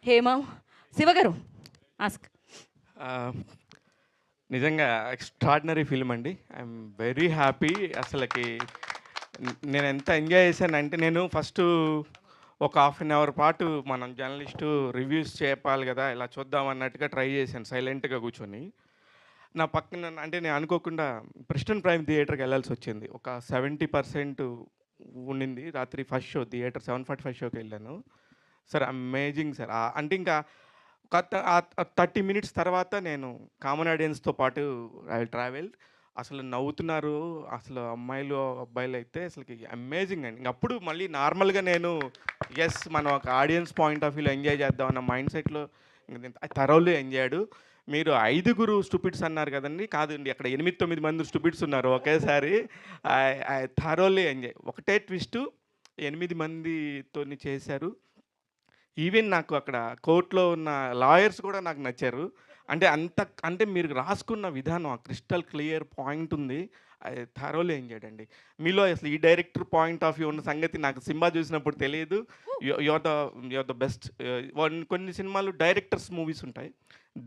హేమ శివ గారు ఆస్క్. నిజంగా extraordinary film అండి. I'm very happy. అసలకి నేను ఎంత ఎంజాయ్ చేశానంటే, నేను ఫస్ట్ ఒక హాఫ్ అన్ అవర్ పాటు మనం జర్నలిస్టు రివ్యూస్ చెప్పాలి కదా, ఇలా చూద్దాం అన్నట్టుగా ట్రై చేశాను సైలెంట్గా కూర్చొని. నా పక్కన అంటే నేను అనుకోకుండా ప్రెస్టన్ ప్రైమ్ థియేటర్కి వెళ్ళాల్సి వచ్చింది. ఒక 70% ఉండింది. రాత్రి ఫస్ట్ షో థియేటర్ 7:45 షోకి వెళ్ళాను సార్. Amazing sir. అంటే ఇంకా ఒక 30 మినిట్స్ తర్వాత నేను కామన్ ఆడియన్స్తో పాటు ఐ ట్రావెల్. అసలు నవ్వుతున్నారు అసలు అమ్మాయిలు అబ్బాయిలు అయితే అసలుకి అమేజింగ్ అండి. ఇంక అప్పుడు మళ్ళీ నార్మల్గా నేను మనం ఒక ఆడియన్స్ పాయింట్ ఆఫ్ వ్యూలో ఎంజాయ్ చేద్దాం అన్న మైండ్ సెట్లో థరోలీ ఎంజాయ్డ్. మీరు 5 స్టూపిడ్స్ అన్నారు కదండి, కాదండి అక్కడ 8-9 మంది స్టూపిడ్స్ ఉన్నారు ఒకేసారి. I thoroughly enjoy. ఒకటే ట్విస్టు, 8 మందితోని చేశారు. ఈవెన్ నాకు అక్కడ కోర్ట్‌లో ఉన్న లాయర్స్ కూడా నాకు నచ్చారు. అంటే మీరు రాసుకున్న విధానం ఆ క్రిస్టల్ క్లియర్ పాయింట్ ఉంది. అది థరోలీ ఎంజాయ్డ్ అండి. మీలో అసలు ఈ డైరెక్టర్ పాయింట్ ఆఫ్ వ్యూ ఉన్న సంగతి నాకు సినిమా చూసినప్పుడు తెలియదు. You are the best. కొన్ని సినిమాలు డైరెక్టర్స్ మూవీస్ ఉంటాయి.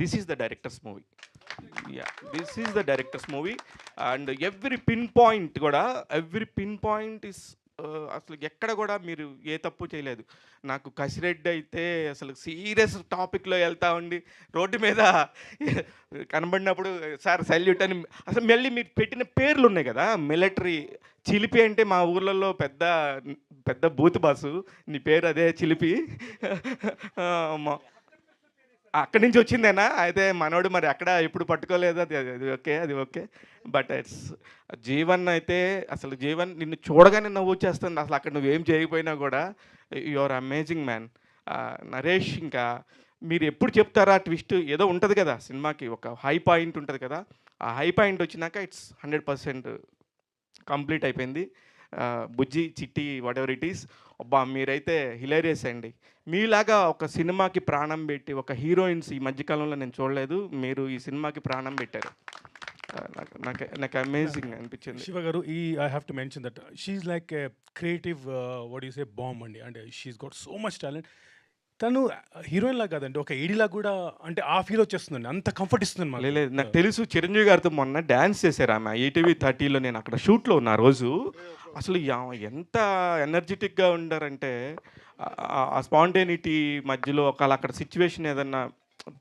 This is the director's movie. This is the director's movie. And every pin point is అసలు ఎక్కడ కూడా మీరు ఏ తప్పు చేయలేదు. నాకు కసిరెడ్డి అయితే అసలు సీరియస్ టాపిక్‌లో వెళ్తా ఉండి రోడ్డు మీద కనబడినప్పుడు సార్ సల్యూట్ అని అసలు మళ్ళీ మీరు పెట్టిన పేర్లు ఉన్నాయి కదా, మిలిటరీ చిలిపి అంటే మా ఊర్లలో పెద్ద పెద్ద బూత్ బాసు. నీ పేరు అదే చిలిపి. అక్కడి నుంచి వచ్చిందేనా? అయితే మనోడు మరి అక్కడ ఎప్పుడు పట్టుకోలేదు. అది ఓకే. బట్ ఇట్స్ జీవన్ అయితే అసలు జీవన్ నిన్ను చూడగానే నవ్వొచ్చేస్తుంది. అసలు అక్కడ నువ్వేం చేయకపోయినా కూడా you are amazing man. Naresh ఇంకా మీరు ఎప్పుడు చెప్తారా ట్విస్ట్ ఏదో ఉంటుంది కదా సినిమాకి, ఒక హై పాయింట్ ఉంటుంది కదా, ఆ హై పాయింట్ వచ్చినాక ఇట్స్ 100% కంప్లీట్ అయిపోయింది. బుజ్జి, చిట్టి వాటెవర్ ఇట్ ఈస్, అబ్బా మీరైతే హిలేరియస్ అండి. మీలాగా ఒక సినిమాకి ప్రాణం పెట్టి ఒక హీరోయిన్స్ ఈ మధ్యకాలంలో నేను చూడలేదు. మీరు ఈ సినిమాకి ప్రాణం పెట్టారు. నాకు అమేజింగ్ అనిపించింది. శివ గారు, I have to mention that she like a creative what you say bomb అండి. అంటే she got so much talent. తను హీరోయిన్ లాగా కాదండి, ఒక ఏడీలా కూడా అంటే ఆ ఫీల్ వచ్చేస్తుందండి, అంత కంఫర్ట్ ఇస్తుంది మాకు. లేదు నాకు తెలుసు, చిరంజీవి గారితో మొన్న డ్యాన్స్ చేశారు ఆమె ఈటీవీ 30లో. నేను అక్కడ షూట్లో ఉన్న రోజు అసలు ఎంత ఎనర్జెటిక్గా ఉండారంటే ఆ స్పాంటేనిటీ మధ్యలో ఒకవేళ అక్కడ సిచ్యువేషన్ ఏదన్నా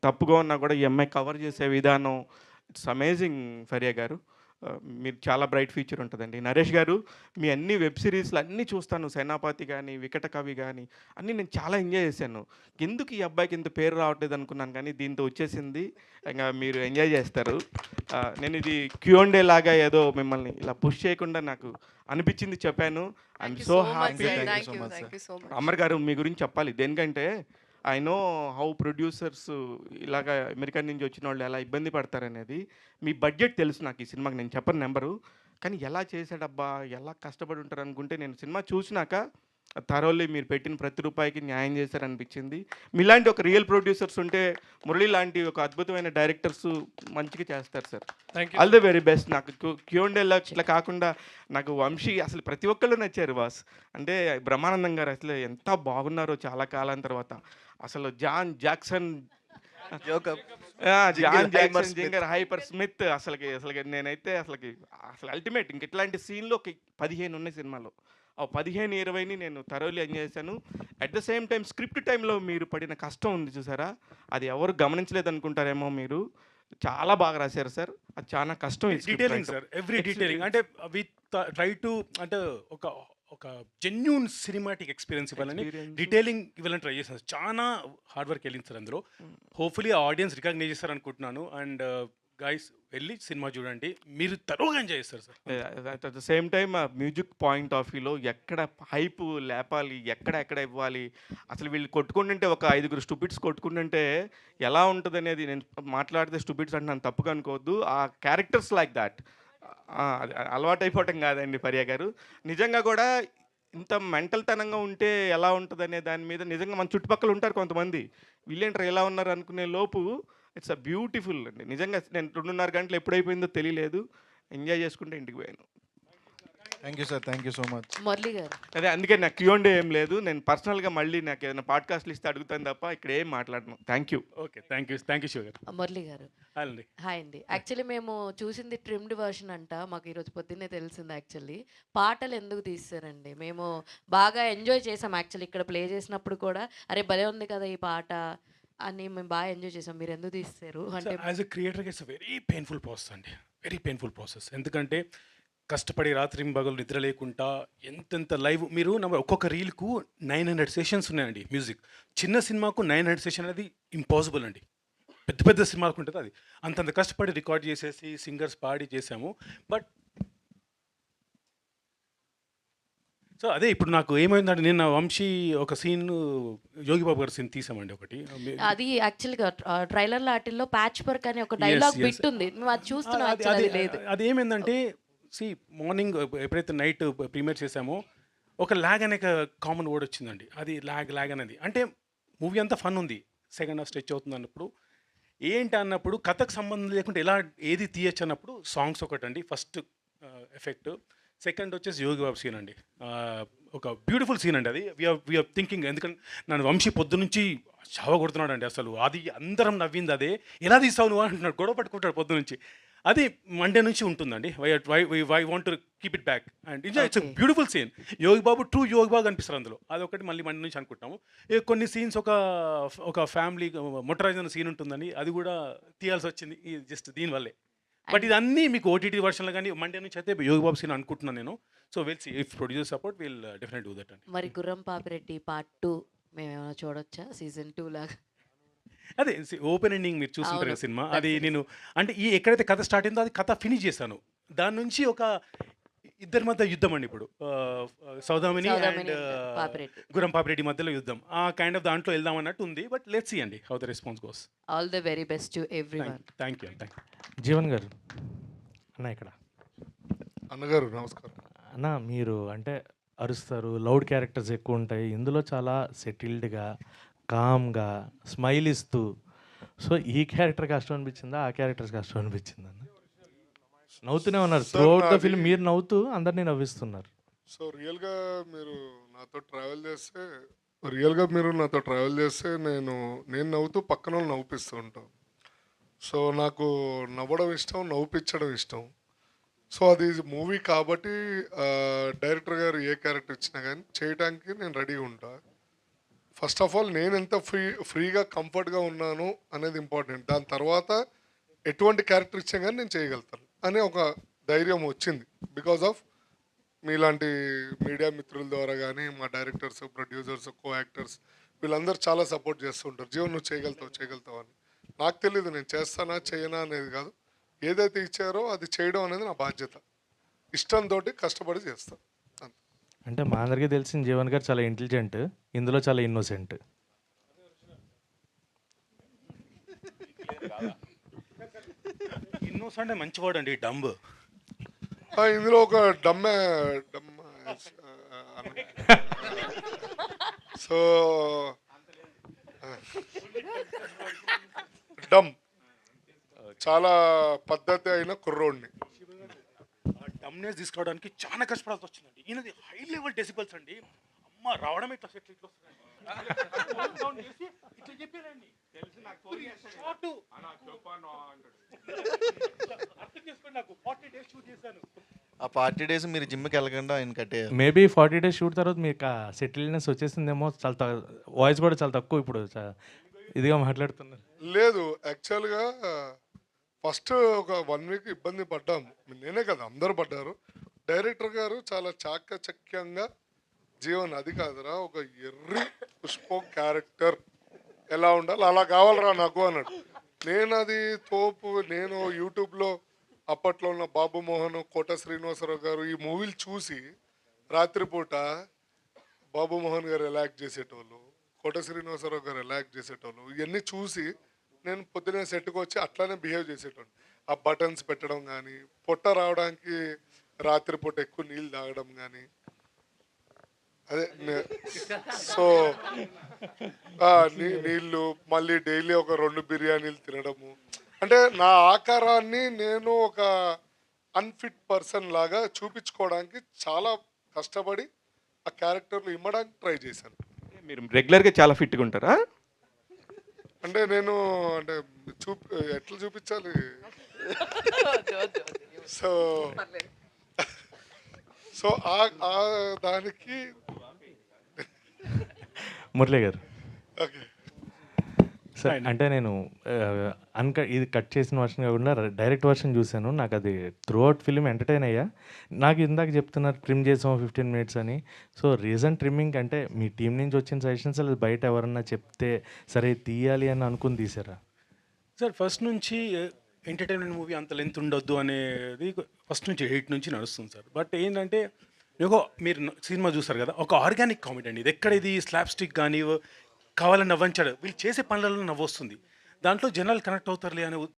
తప్పుగా ఉన్నా కూడా ఈ అమ్మాయి కవర్ చేసే విధానం ఇట్స్ అమేజింగ్. ఫరియా గారు మీరు చాలా బ్రైట్ ఫ్యూచర్ ఉంటుందండి. నరేష్ గారు మీ అన్ని వెబ్ సిరీస్లు అన్నీ చూస్తాను, సేనాపతి కానీ వికట కవి కానీ అన్నీ నేను చాలా ఎంజాయ్ చేశాను. ఎందుకు ఈ అబ్బాయికి ఇంత పేరు రావట్లేదు అనుకున్నాను, కానీ దీంతో వచ్చేసింది. ఇంకా మీరు ఎంజాయ్ చేస్తారు. నేను ఇది Q&A లాగా ఏదో మిమ్మల్ని ఇలా పుష్ చేయకుండా నాకు అనిపించింది చెప్పాను. I'm so happy. అమర్ గారు మీ గురించి చెప్పాలి. దేనికంటే ఐ నో హౌ ప్రొడ్యూసర్స్ ఇలాగ అమెరికా నుంచి వచ్చిన వాళ్ళు ఎలా ఇబ్బంది పడతారనేది. మీ బడ్జెట్ తెలుసు నాకు, ఈ సినిమాకి నేను చెప్పను నెంబరు, కానీ ఎలా చేశాడబ్బా ఎలా కష్టపడి ఉంటారు అనుకుంటే నేను సినిమా చూసినాక థరోల్లీ మీరు పెట్టిన ప్రతి రూపాయికి న్యాయం చేశారనిపించింది. మీలాంటి ఒక రియల్ ప్రొడ్యూసర్స్ ఉంటే మురళి లాంటి ఒక అద్భుతమైన డైరెక్టర్స్ మంచిగా చేస్తారు sir. All the very best. నాకు Q&A ఇట్లా కాకుండా నాకు వంశీ అసలు ప్రతి ఒక్కళ్ళు నచ్చారు బాస్. అంటే బ్రహ్మానందం గారు అసలు ఎంత బాగున్నారో చాలా కాలం తర్వాత. అసలు జాన్ జాక్సన్ జింగర్ హైపర్ స్మిత్ అసలుకి నేనైతే అసలు అల్టిమేట్. ఇంక ఇట్లాంటి సీన్లు ఒక 15 ఉన్నాయి సినిమాలో. ఆ 15-20ని నేను థరోలీ ఎంజాయ్ చేశాను. At the same time script టైంలో మీరు పడిన కష్టం ఉంది చూసారా, అది ఎవరు గమనించలేదు అనుకుంటారేమో. మీరు చాలా బాగా రాశారు సార్. అది చాలా కష్టం. Detailing sir, every detailing. అంటే వి ట్రై టు అంటే ఒక జెన్యూన్ సినిమాటిక్ ఎక్స్పీరియన్స్ ఇవ్వాలని, డీటెయిలింగ్ ఇవ్వాలని ట్రై చేశాను. చాలా హార్డ్ వర్క్ వెళ్ళింది సార్ అందులో. హోప్ఫుల్లీ ఆడియన్స్ రికగ్నైజ్ చేస్తారు అనుకుంటున్నాను. అండ్ గైస్ వెళ్ళి సినిమా చూడండి, మీరు తరువుగా ఎంజాయ్ చేస్తారు sir. At the same time music point of వ్యూలో ఎక్కడ హైప్ లేపాలి, ఎక్కడ ఇవ్వాలి, అసలు వీళ్ళు కొట్టుకుంటుంటే ఒక 5 స్టూపిడ్స్ కొట్టుకుంటుంటే ఎలా ఉంటుంది అనేది. నేను మాట్లాడితే స్టూపిడ్స్ అంటే నన్ను తప్పుగా అనుకోవద్దు. ఆ క్యారెక్టర్స్ లైక్ దాట్ అలవాటు అయిపోవటం కాదండి ఫరియా గారు. నిజంగా కూడా ఇంత మెంటల్ తనంగా ఉంటే ఎలా ఉంటుంది అనే దాని మీద నిజంగా మన చుట్టుపక్కల ఉంటారు కొంతమంది, వీళ్ళేంటారు ఎలా ఉన్నారు అనుకునే లోపు ఇట్స్ అ బ్యూటిఫుల్ అండి. నిజంగా నేను 2:30 గంటలు ఎప్పుడైపోయిందో తెలియలేదు. ఎంజాయ్ చేసుకుంటే ఇంటికి పోయాను. Thank you sir, thank you so much. Murali గారు. అదే అందుకే నాకు క్యూఎండే ఏం లేదు. నేను పర్సనల్గా మళ్ళీ నాకు ఏదైనా పాడ్కాస్ట్లు ఇస్తే అడుగుతాను తప్ప ఇక్కడ ఏం మాట్లాడను. Thank you. Okay, thank you Shiva గారు. మురళి గారు. అండి హాయ్ అండి. యాక్చువల్లీ మేము చూసింది ట్రిమ్డ్ వర్షన్ అంట. మాకు ఈరోజు పొద్దున్నే తెలిసింది. యాక్చువల్లీ పాటలు ఎందుకు తీస్తారండి? మేము బాగా ఎంజాయ్ చేసాం. యాక్చువల్లీ ఇక్కడ ప్లే చేసినప్పుడు కూడా అరే భలే ఉంది కదా ఈ పాట అని మేము బాగా ఎంజాయ్ చేసాం. మీరు ఎందుకు తీస్తారు అంటే? యాజ్ ఎ క్రియేటర్గా ఇట్స్ వెరీ పెయిన్ఫుల్ ప్రాసెస్ అండి, వెరీ పెయిన్ఫుల్ ప్రాసెస్. ఎందుకంటే కష్టపడి రాత్రి పగలు నిద్ర లేకుండా ఎంతెంత లైవ్ మీరు ఒక్కొక్క రీల్కు 900 సెషన్స్ ఉన్నాయండి. మ్యూజిక్ చిన్న సినిమాకు 900 సెషన్ అనేది ఇంపాసిబుల్ అండి. పెద్ద పెద్ద సినిమాలకు ఉంటుంది అది. అంతంత కష్టపడి రికార్డ్ చేసేసి సింగర్స్ పాడి చేసాము. బట్ సో అదే ఇప్పుడు నాకు ఏమైందంటే నిన్న వంశీ ఒక సీన్ యోగి బాబు గారి సీన్ తీసామండి ఒకటి. అది యాక్చువల్గా ట్రైలర్ లాటిల్లో ప్యాచ్ వర్క్ అని ఒక డైలాగ్ బిట్ ఉంది. మేము అది చూస్తున్నాం. actually అది లేదు. అది ఏమైందంటే మార్నింగ్ ఎప్పుడైతే నైట్ ప్రీమియర్ చేసామో ఒక ల్యాగ్ అనే కామన్ వర్డ్ వచ్చిందండి. అది ల్యాగ్ అనేది అంటే మూవీ అంతా ఫన్ ఉంది, సెకండ్ హాఫ్ స్ట్రెచ్ అవుతుంది అన్నప్పుడు ఏంటి అన్నప్పుడు కథకు సంబంధం లేకుండా ఎలా ఏది తీయచ్చు అన్నప్పుడు సాంగ్స్ ఒకటండి ఫస్ట్ ఎఫెక్ట్. సెకండ్ వచ్చేసి యోగి బాబు సీన్ అండి. ఒక బ్యూటిఫుల్ సీన్ అండి అది. వీఆర్ థింకింగ్, ఎందుకంటే నన్ను వంశీ పొద్దు నుంచి చావ కొడుతున్నాడు అండి. అసలు అది అందరం నవ్వింది అదే. ఎలా తీస్తావు నువ్వు అంటున్నాడు, గొడవ పట్టుకుంటాడు పొద్దు నుంచి. అది మండే నుంచి ఉంటుందండి. Why want to keep it back and it's beautiful scene. Yogi Babu true Yogi Babu అనిపిస్తారు అందులో. అది ఒకటి మళ్ళీ మండే నుంచి అనుకుంటాము. కొన్ని సీన్స్ ఒక ఫ్యామిలీ మొట్టరాజు అనే సీన్ ఉంటుందని అది కూడా తీయాల్సి వచ్చింది జస్ట్ దీనివల్లే. బట్ ఇది అన్నీ మీకు ఓటీటీ వర్షన్లో కానీ మండే నుంచి అయితే యోగి బాబు సీన్ అనుకుంటున్నాను నేను. So will see if producer support will definite do that అండి. మరి గుర్రం పాపిరెడ్డి పార్ట్ 2 మేము ఏమైనా చూడొచ్చా? సీజన్ 2 లాగా. అదే ఓపెన్ ఎండింగ్ మీరు చూస్తుంటారు కదా సినిమా. అది నేను అంటే ఎక్కడైతే కథ స్టార్ట్ అయిందో అది కథ ఫినిష్ చేశాను. దాని నుంచి ఒక ఇద్దరి మధ్య యుద్ధం అండి. ఇప్పుడు సౌదామిని అండ్ గురం పాపిరెడ్డి మధ్యలో యుద్ధం. ఆ కైండ్ ఆఫ్ దాంట్లో వెళ్దాం అన్నట్టు ఉంది. బట్ లెట్స్ సీ అండి how the response goes. All the very best to everyone. Thank you. Jeevan గారు అన్న ఇక్కడ. అన్నగారు నమస్కారం. అన్న మీరు అంటే అరుస్తారు, లౌడ్ క్యారెక్టర్స్ ఎక్కువ ఉంటాయి. ఇందులో చాలా సెటిల్డ్గా కామ్గా స్మైల్ ఇస్తూ. సో ఈ క్యారెక్టర్ కష్టం అనిపించిందా, ఆ క్యారెక్టర్స్ కష్టం అనిపించిందా? అన్న నవ్వుతూనే ఉన్నారు త్రూ అవుట్ ద ఫిల్మ్. మీరు నవ్వుతూ అందరినీ నవ్విస్తున్నారు. సో రియల్గా మీరు నాతో ట్రావెల్ చేస్తే నేను నవ్వుతూ పక్కన వాళ్ళు నవ్విస్తూ ఉంటాను. సో నాకు నవ్వడం ఇష్టం, నవ్విపించడం ఇష్టం. సో అది మూవీ కాబట్టి డైరెక్టర్ గారు ఏ క్యారెక్టర్ ఇచ్చినా కానీ చేయడానికి నేను రెడీగా ఉంటా. ఫస్ట్ ఆఫ్ ఆల్ నేను ఎంత ఫ్రీగా కంఫర్ట్గా ఉన్నాను అనేది ఇంపార్టెంట్. దాని తర్వాత ఎటువంటి క్యారెక్టర్ ఇచ్చినా కానీ నేను చేయగలుగుతాను అనే ఒక ధైర్యం వచ్చింది. బికాజ్ ఆఫ్ మీలాంటి మీడియా మిత్రుల ద్వారా కానీ మా డైరెక్టర్స్, ప్రొడ్యూసర్స్, కో యాక్టర్స్ వీళ్ళందరూ చాలా సపోర్ట్ చేస్తుంటారు. జీవన్ నువ్వు చేయగలుగుతావు అని. నాకు తెలీదు నేను చేస్తానా చేయనా అనేది కాదు. ఏదైతే ఇచ్చారో అది చేయడం అనేది నా బాధ్యత. ఇష్టంతో కష్టపడి చేస్తాను. అంటే మా అందరికీ తెలిసిన జీవన్ గారు చాలా ఇంటెలిజెంట్, ఇందులో చాలా ఇన్నోసెంట్. ఇన్నోసెంట్ మంచి వర్డ్ అండి. డంబ్ ఇందులో ఒక డమ్ సో డమ్ చాలా పద్ధతి అయిన కుర్రోడిని. డమ్నెస్ తీసుకోవడానికి చాలా కష్టపడాల్సి వచ్చిందండి. ఈయనది హై లెవెల్ డెసిబల్స్ అండి. అమ్మ రావడం ఇట్లా చెప్పారండి. అర్థం చేసుకోండి. నాకు 40 days షూట్ చేశాను. ఆ 40 days మీరు జిమ్కి వెళ్ళకుండా ఆయన కట్టారు. మేబీ 40 days షూట్ తర్వాత మీకు సెటిల్నెస్ వచ్చేసిందేమో. చాలా వాయిస్ కూడా చాలా తక్కువ ఇప్పుడు ఇదిగా మాట్లాడుతున్నారు. లేదు, యాక్చువల్గా ఫస్ట్ ఒక 1 week ఇబ్బంది పడ్డాము. నేనే కదా, అందరూ పడ్డారు. డైరెక్టర్ గారు చాలా చాకచక్యంగా జీవన్ అది కాదురా ఒక ఎర్రి పుష్పం క్యారెక్టర్ ఎలా ఉండాలి అలా కావాలరా నాకు అన్నాడు. నేను అది తోపు నేను యూట్యూబ్లో అప్పట్లో ఉన్న బాబు మోహన్, కోట శ్రీనివాసరావు గారు ఈ మూవీలు చూసి రాత్రిపూట బాబు మోహన్ గారు ఎలా యాక్ట్ చేసేటోళ్ళు, కోట శ్రీనివాసరావు గారు ఎలా యాక్ట్ చేసేటోళ్ళు ఇవన్నీ చూసి నేను పొద్దునే సెట్కి వచ్చి అట్లానే బిహేవ్ చేసేటోళ్ళు. ఆ బటన్స్ పెట్టడం కానీ, పొట్ట రావడానికి రాత్రిపూట ఎక్కువ నీళ్ళు తాగడం కానీ, అదే సో నీళ్ళు మళ్ళీ డైలీ ఒక 2 బిర్యానీలు తినడము. అంటే నా ఆకారాన్ని నేను ఒక అన్ఫిట్ పర్సన్ లాగా చూపించుకోవడానికి చాలా కష్టపడి ఆ క్యారెక్టర్లు ఇమ్మడానికి ట్రై చేశాను. మీరు రెగ్యులర్గా చాలా ఫిట్గా ఉంటారా? అంటే నేను అంటే ఎట్లా చూపించాలి, సో సో ఆ దానికి మురళి గారు ఓకే. సార్ అంటే నేను ఇది కట్ చేసిన వర్షన్ కాకుండా డైరెక్ట్ వర్షన్ చూశాను. నాకు అది త్రూ అవుట్ ఫిలిం ఎంటర్టైన్ అయ్యా. నాకు ఇందాక చెప్తున్నారు ట్రిమ్ చేసాం 15 మినిట్స్ అని. సో రీజన్ ట్రిమ్మింగ్ అంటే మీ టీం నుంచి వచ్చిన సజెషన్స్ అది బయట ఎవరన్నా చెప్తే సరే తీయాలి అని అనుకుని తీసారా? సార్ ఫస్ట్ నుంచి ఎంటర్టైన్మెంట్ మూవీ అంత లెంత్ ఉండొద్దు అనేది ఫస్ట్ నుంచి 8 నుంచి నడుస్తుంది సార్. బట్ ఏంటంటే మీరు సినిమా చూస్తారు కదా, ఒక ఆర్గానిక్ కామెడీ అండి ఇది. ఎక్కడ ఇది స్లాప్ స్టిక్ కానీ కావాలని నవ్వించాడు, వీళ్ళు చేసే పనులలో నవ్వు వస్తుంది, దాంట్లో జనాలు కనెక్ట్ అవుతారులే అనే